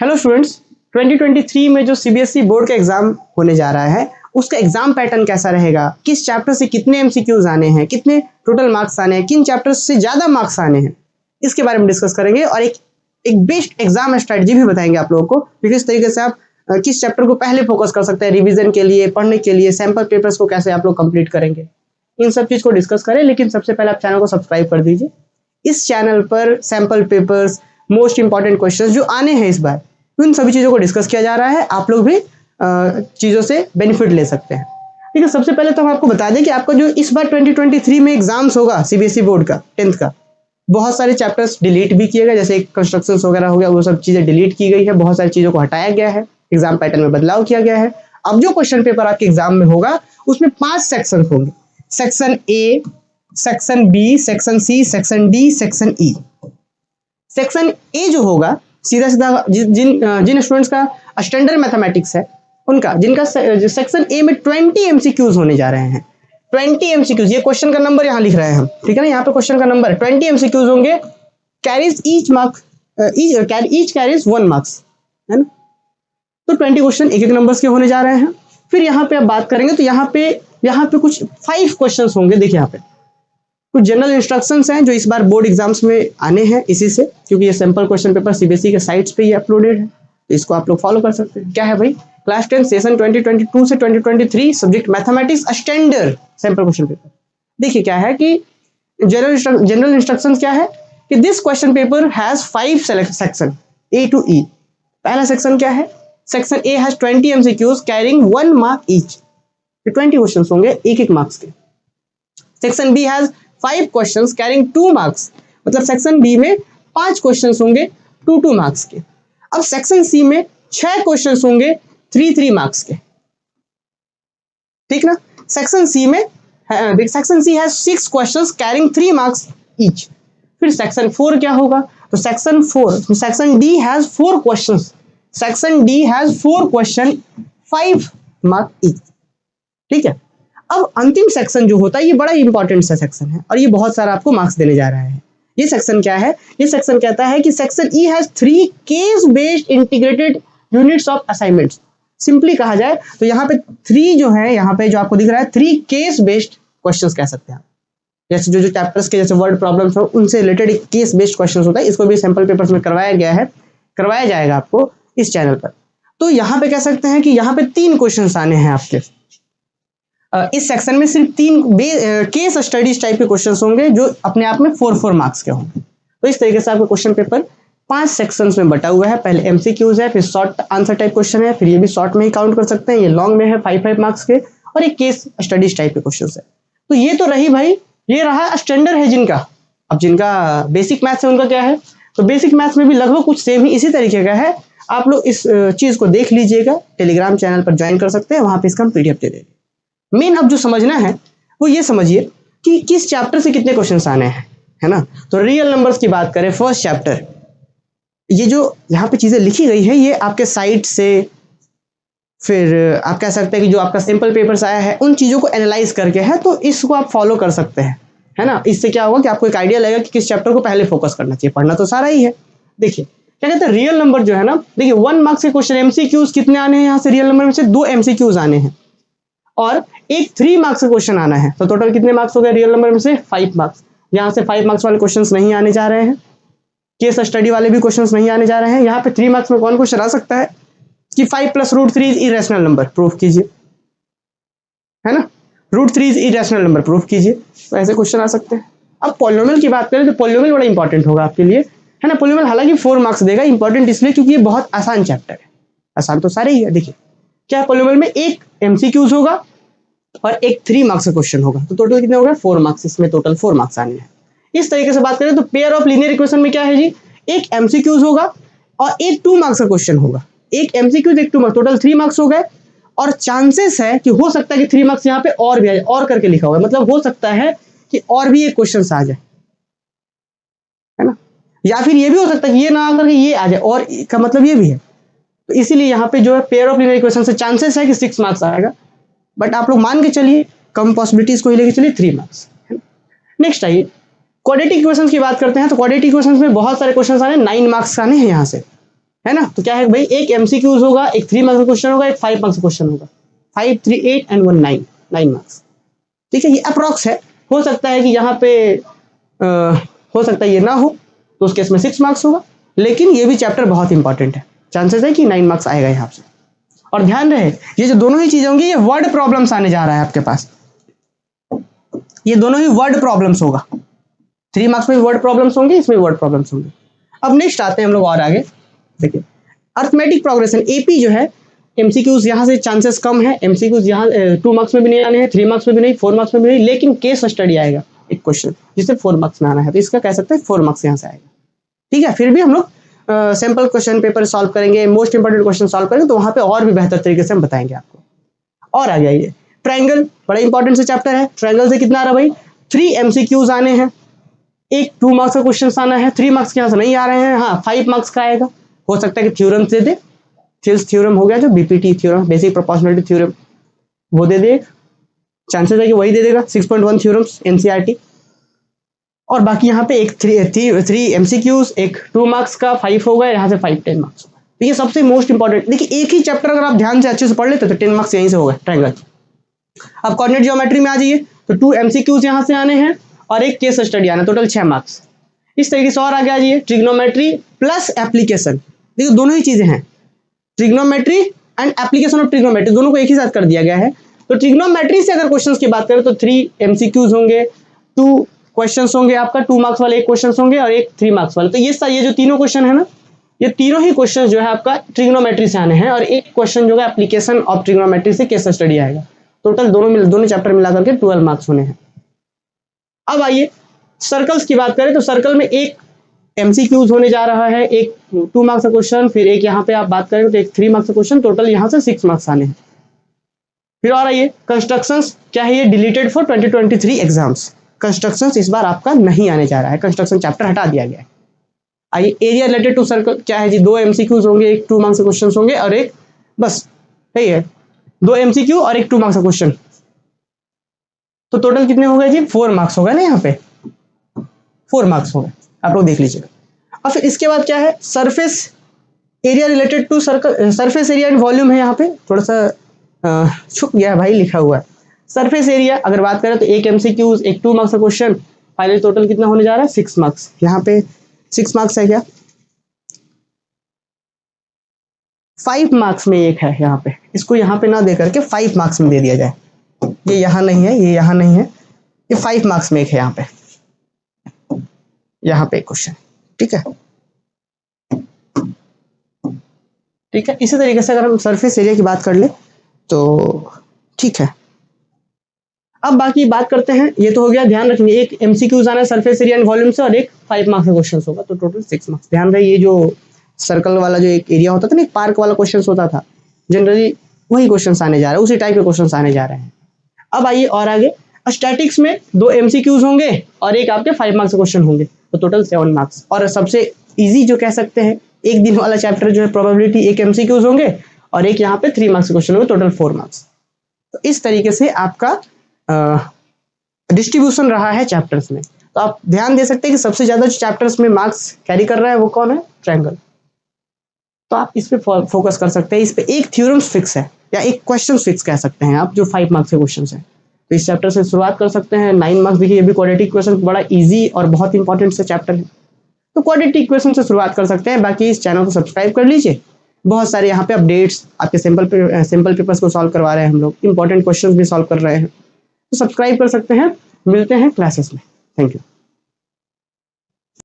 Hello students, 2023 में जो CBSE board का एग्जाम होने जा रहा है उसका एग्जाम पैटर्न कैसा रहेगा, किस चैप्टर से कितने एमसीक्यूज आने हैं, कितने टोटल मार्क्स आने हैं, किन चैप्टर से ज़्यादा मार्क्स आने हैं, इसके बारे में डिस्कस करेंगे और एक बेस्ट एग्जाम स्ट्रेटजी भी बताएंगे आप लोगों को कि किस तरीके से आप किस चैप्टर को पहले फोकस कर सकते हैं रिविजन के लिए, पढ़ने के लिए, सैम्पल पेपर्स को कैसे आप लोग कंप्लीट करेंगे, इन सब चीज़ को डिस्कस करें। लेकिन सबसे पहले आप चैनल को सब्सक्राइब कर दीजिए। इस चैनल पर sample papers, most important questions जो आने हैं इस बार, उन सभी चीज़ों को डिस्कस किया जा रहा है। आप लोग भी चीज़ों से बेनिफिट ले सकते हैं। ठीक है, सबसे पहले तो हम आपको बता दें कि आपका जो इस बार 2023 में एग्जाम्स होगा सीबीएसई बोर्ड का 10th का, बहुत सारे चैप्टर्स डिलीट भी किए गए, जैसे कंस्ट्रक्शंस वगैरह हो गया, वो सब चीज़ें डिलीट की गई है, बहुत सारी चीज़ों को हटाया गया है, एग्जाम पैटर्न में बदलाव किया गया है। अब जो क्वेश्चन पेपर आपके एग्जाम में होगा उसमें 5 सेक्शन होंगे, section A, section B, section C, section D, section E. Section A जो होगा सीधा सीधा जिन स्टूडेंट्स का स्टैंडर्ड मैथमेटिक्स है उनका, जिनका सेक्शन ए में 20 एमसीक्यूज होने जा रहे हैं। 20 एमसीक्यूज, ये क्वेश्चन का नंबर यहाँ लिख रहे हैं हम, ठीक है ना, यहाँ पे क्वेश्चन का नंबर 20 एमसीक्यूज होंगे। Carries each mark, each carries 1 marks, है ना। तो 20 क्वेश्चन एक एक नंबर्स के होने जा रहे हैं। फिर यहाँ पे आप बात करेंगे तो यहाँ पे कुछ 5 क्वेश्चन होंगे। देखिए यहाँ पे कुछ जनरल इंस्ट्रक्शंस हैं जो इस बार बोर्ड एग्जाम्स में आने हैं इसी से, क्योंकि ये सैंपल क्वेश्चन पेपर सीबीएसई के साइट्स पे ही अपलोडेड है, तो इसको आप लोग फॉलो कर सकते हैं। क्या है भाई, क्लास 10 सेशन 2022 से 2023 subject mathematics standard sample question paper. देखिए क्या है कि जनरल इंस्ट्रक्शंस क्या है कि this question paper has 5 section A to E. पहला सेक्शन क्या है, section A has 20 MCQs carrying 1 mark each, 20 question होंगे एक एक मार्क्स के। Section B has 5 questions carrying 2 marks, मतलब सेक्शन बी में 5 क्वेश्चंस होंगे 2 मार्क्स के। अब सेक्शन सी में 6 क्वेश्चंस होंगे 3 मार्क्स के, ठीक ना। Section C has 6 questions carrying 3 marks each. फिर सेक्शन 4 क्या होगा, तो section D has 4 questions, section D has 4 question 5 mark each, ठीक है। अब अंतिम सेक्शन जो होता है ये बड़ा इंपॉर्टेंट सा सेक्शन है और ये बहुत सारा आपको मार्क्स देने जा रहा है। ये सेक्शन क्या है, ये सेक्शन कहता है कि section E has 3 case based integrated units of assignments. Simply कहा जाए तो यहाँ पे 3 जो है, यहाँ पे जो आपको दिख रहा है 3 केस बेस्ड क्वेश्चंस कह सकते हैं आप। जैसे जो चैप्टर्स के जैसे वर्ड प्रॉब्लम्स हो उनसे रिलेटेड एक केस बेस्ड क्वेश्चन होता है, इसको भी सैंपल पेपर्स में करवाया जाएगा आपको इस चैनल पर। तो यहाँ पे कह सकते हैं कि यहाँ पे 3 क्वेश्चन आने हैं आपके इस सेक्शन में। सिर्फ 3 केस स्टडीज टाइप के क्वेश्चंस होंगे जो अपने आप में 4 मार्क्स के होंगे। तो इस तरीके से आपका क्वेश्चन पेपर 5 सेक्शंस में बटा हुआ है। पहले एमसीक्यूज है, फिर शॉर्ट आंसर टाइप क्वेश्चन है, फिर ये भी शॉर्ट में ही काउंट कर सकते हैं, ये लॉन्ग में है 5 मार्क्स के, और एक केस स्टडीज टाइप के क्वेश्चन है। तो ये तो रही भाई, ये रहा स्टैंडर्ड है जिनका। अब जिनका बेसिक मैथ्स है उनका क्या है, तो बेसिक मैथ्स में भी लगभग कुछ सेम ही इसी तरीके का है। आप लोग इस चीज को देख लीजिएगा, टेलीग्राम चैनल पर ज्वाइन कर सकते हैं, वहां पर इसका हम पीडीएफ दे देंगे। मेन अब जो समझना है वो ये समझिए कि किस चैप्टर से कितने क्वेश्चंस आने हैं, है ना। तो रियल नंबर्स की बात करें, फर्स्ट चैप्टर, ये जो यहाँ पे चीजें लिखी गई है ये आपके साइट से, फिर आप कह सकते हैं कि जो आपका सैंपल पेपर्स आया है उन चीजों को एनालाइज करके है, तो इसको आप फॉलो कर सकते हैं, है ना। इससे क्या होगा कि आपको एक आइडिया लगेगा कि किस चैप्टर को पहले फोकस करना चाहिए। पढ़ना तो सारा ही है। देखिए क्या कहते हैं, रियल नंबर जो है ना, देखिए 1 मार्क्स के क्वेश्चन एमसीक्यूज कितने आने हैं, यहाँ से रियल नंबर में से 2 एमसीक्यूज आने हैं और एक 3 मार्क्स का क्वेश्चन आना है। तो टोटल कितने मार्क्स हो गए रियल नंबर में से 5 मार्क्स। यहाँ से 5 मार्क्स वाले क्वेश्चंस नहीं आने जा रहे हैं, केस स्टडी वाले भी क्वेश्चंस नहीं आने जा रहे हैं। यहाँ पे 3 मार्क्स में कौन क्वेश्चन आ सकता है कि 5 + √3 इज इरेशनल नंबर, प्रूफ कीजिए, है ना। √3 इज इरेशनल नंबर, प्रूफ कीजिए। तो ऐसे क्वेश्चन आ सकते हैं। अब पॉलिनोमियल की बात करें तो पॉलिनोमियल बड़ा इंपॉर्टेंट होगा आपके लिए, है ना। पॉलिनोमियल हालांकि 4 मार्क्स देगा, इंपॉर्टेंट इसलिए क्योंकि ये बहुत आसान चैप्टर है। आसान तो सारे ही है। देखिए क्या पॉलिनोमियल में एक एमसीक्यूज होगा और एक 3 मार्क्स का क्वेश्चन होगा, तो टोटल कितने हो गए 4 मार्क्स। इसमें टोटल 4 मार्क्स आने हैं। इस तरीके से बात करें तो पेयर ऑफ लीनियर इक्वेशन में क्या है जी, एक एमसीक्यूज होगा और एक 2 मार्क्स का क्वेश्चन होगा। एक एमसीक्यूज एक 2 मार्क्स, टोटल 3 मार्क्स हो गए। और चांसेस है कि हो सकता है कि 3 मार्क्स यहाँ पे और भी आ जाए, और करके लिखा हुआ है, मतलब हो सकता है कि और भी एक क्वेश्चन आ जाए, है ना। या फिर ये भी हो सकता है कि ये ना आकर के ये आ जाए, और का मतलब ये भी है। तो इसीलिए यहाँ पे जो है पेयर ऑफ लीनियर इक्वेशन से चांसेस है कि 6 मार्क्स आएगा, बट आप लोग मान के चलिए, कम पॉसिबिलिटीज को ही लेके चलिए 3 मार्क्स। नेक्स्ट आइए क्वाड्रेटिक इक्वेशंस की बात करते हैं। तो क्वाड्रेटिक इक्वेशंस में बहुत सारे क्वेश्चंस आने, 9 मार्क्स आने हैं यहाँ से, है ना। तो क्या है भाई, एक MCQs होगा, एक 3 मार्क्स का क्वेश्चन होगा, एक 5 मार्क्स का क्वेश्चन होगा। 5, 3, 8 एंड 1 9, 9 मार्क्स। ठीक है, ये अप्रॉक्स है, हो सकता है कि यहाँ पे हो सकता है ये ना हो, तो उस केस में 6 मार्क्स होगा, लेकिन ये भी चैप्टर बहुत इंपॉर्टेंट है, चांसेस है कि 9 मार्क्स आएगा यहाँ से। और ध्यान रहे, ये जो दोनों ही चीजें होंगी, ये वर्ड प्रॉब्लम्स आने जा रहा है आपके पास, ये दोनों ही वर्ड प्रॉब्लम्स होगा। 3 मार्क्स में वर्ड प्रॉब्लम्स होंगे, इसमें वर्ड प्रॉब्लम्स होंगे। अब नेक्स्ट आते हैं हम लोग और आगे, देखिए अर्थमेटिक प्रोग्रेशन एपी जो है, MCQs यहाँ से चांसेस कम है, MCQs यहाँ 2 मार्क्स में भी नहीं आने हैं, 3 मार्क्स में भी नहीं, 4 मार्क्स में भी नहीं, लेकिन केस स्टडी आएगा एक क्वेश्चन जिसे 4 मार्क्स में आना है, तो इसका कह सकते हैं 4 मार्क्स यहाँ से आएगा। ठीक है, फिर भी हम लोग सैंपल क्वेश्चन पेपर सॉल्व करेंगे, मोस्ट इंपोर्टेंट क्वेश्चन सॉल्व करेंगे, तो वहां पे और भी बेहतर तरीके से हम बताएंगे आपको। और आ जाइए, ट्रायंगल बड़ा इंपॉर्टेंट से चैप्टर है। ट्रायंगल से कितना आ रहा भाई, 3 MCQs आने हैं, एक 2 मार्क्स का क्वेश्चन आना है, 3 मार्क्स के यहाँ से नहीं आ रहे हैं, हाँ 5 मार्क्स का आएगा। हो सकता है कि थ्योरम दे दे, थिल्स थ्योरम हो गया जो BPT theorem, basic proportionality theorem, वो दे दे, चांसेस है कि वही दे देगा, 6.1 थ्योरम्स NCERT। और बाकी यहाँ पे एक 3 MCQs, एक 2 मार्क्स का 5 होगा, यहाँ से 5 10 मार्क्स। तो ये सबसे मोस्ट इंपॉर्टेंट, देखिए एक ही चैप्टर अगर आप ध्यान से अच्छे से पढ़ लेते तो 10 मार्क्स यहीं से होगा ट्रायंगल। अब कोऑर्डिनेट ज्योमेट्री में आ जाइए, तो 2 MCQs यहाँ से आने हैं और एक केस स्टडी आना, टोटल 6 मार्क्स। इस तरीके से और आगे आ जाइए, ट्रिग्नोमेट्री प्लस एप्लीकेशन, देखिए दोनों ही चीजें हैं, trigonometry and application of trigonometry, दोनों को एक ही साथ कर दिया गया है। तो ट्रिग्नोमेट्री से अगर क्वेश्चंस की बात करें तो 3 MCQs होंगे, 2 क्वेश्चंस होंगे आपका, 2 मार्क्स वाले एक क्वेश्चन होंगे और एक 3 मार्क्स वाले। तो ये जो तीनों क्वेश्चन है ना, ये तीनों ही क्वेश्चन जो है आपका ट्रिग्नोमेट्री से आने हैं, और एक क्वेश्चन जो है एप्लीकेशन ऑफ ट्रिग्नोमेट्री से केस स्टडी आएगा। टोटल दोनों चैप्टर मिलाकर के 12 मार्क्स होने हैं। अब आइए सर्कल्स की बात करें, तो सर्कल में एक MCQs होने जा रहा है, एक 2 मार्क्स का क्वेश्चन, फिर एक यहाँ पे आप बात करें तो एक 3 मार्क्स का क्वेश्चन, टोटल यहाँ से 6 मार्क्स आने हैं। फिर और आइए कंस्ट्रक्शंस, क्या है ये, डिलीटेड फॉर 2023 एग्जाम्स। कंस्ट्रक्शंस इस बार आपका नहीं आने जा रहा है, कंस्ट्रक्शन चैप्टर हटा दिया गया है। आइए एरिया रिलेटेड टू सर्कल, क्या है जी, 2 MCQs होंगे, एक 2 मार्क्स का क्वेश्चन होंगे और एक, बस सही है, 2 MCQ और एक 2 मार्क्स का क्वेश्चन, तो टोटल कितने हो गए जी, 4 मार्क्स हो गए ना, यहाँ पे 4 मार्क्स हो गए, आप लोग देख लीजिएगा। और फिर इसके बाद क्या है, surface area related to circle, surface area and volume है, यहाँ पे थोड़ा सा छुप गया है भाई, लिखा हुआ है सरफेस एरिया। अगर बात करें तो एक MCQs, एक 2 मार्क्स का क्वेश्चन, फाइनली टोटल कितना होने जा रहा है, 6 मार्क्स। यहाँ पे 6 मार्क्स है क्या, 5 मार्क्स में एक है यहाँ पे, इसको यहाँ पे ना दे करके 5 मार्क्स में दे दिया जाए, ये यहाँ नहीं है, ये यहाँ नहीं है, ये 5 मार्क्स में एक है यहाँ पे एक क्वेश्चन। ठीक है, ठीक है, इसी तरीके से अगर हम सरफेस एरिया की बात कर ले तो ठीक है। अब बाकी बात करते हैं, ये तो हो गया, ध्यान रखिए एक MCQs आना है सरफेस एरिया एंड वॉल्यूम से, और एक 5 मार्क्स का क्वेश्चन होगा, तो टोटल 6 मार्क्स। ध्यान रहे, ये जो सर्कल वाला जो एक एरिया होता था ना, एक पार्क वाला क्वेश्चन होता था, जनरली वही क्वेश्चन आने जा रहे हैं, उसी टाइप के क्वेश्चन आने जा रहे हैं। अब आइए और आगे, स्टैटिक्स में 2 MCQs होंगे और एक आपके 5 मार्क्स का क्वेश्चन होंगे, तो टोटल 7 मार्क्स। और सबसे इजी जो कह सकते हैं, एक दिन वाला चैप्टर जो है प्रोबेबिलिटी, एक MCQs होंगे और एक यहाँ पे 3 मार्क्स का क्वेश्चन होंगे, टोटल 4 मार्क्स। तो इस तरीके से आपका डिस्ट्रीब्यूशन रहा है चैप्टर्स में। तो आप ध्यान दे सकते हैं कि सबसे ज्यादा जो चैप्टर्स में मार्क्स कैरी कर रहा है वो कौन है, ट्रायंगल। तो आप इस पे फोकस कर सकते हैं, इस पे एक थ्योरम्स फिक्स है या एक क्वेश्चन फिक्स कह सकते हैं आप, जो 5 मार्क्स के क्वेश्चन है। तो इस चैप्टर से शुरुआत कर सकते हैं। 9 मार्क्स देखिए, ये भी क्वाड्रेटिक इक्वेशन बड़ा इजी और बहुत इंपॉर्टेंट से चैप्टर है, तो क्वाड्रेटिक इक्वेशन से शुरुआत कर सकते हैं। बाकी इस चैनल को सब्सक्राइब कर लीजिए, बहुत सारे यहाँ पे अपडेट्स, आपके सिंपल पेपर्स को सॉल्व करवा रहे हैं हम लोग, इंपॉर्टेंट क्वेश्चन भी सॉल्व कर रहे हैं, तो सब्सक्राइब कर सकते हैं। मिलते हैं क्लासेस में, थैंक यू।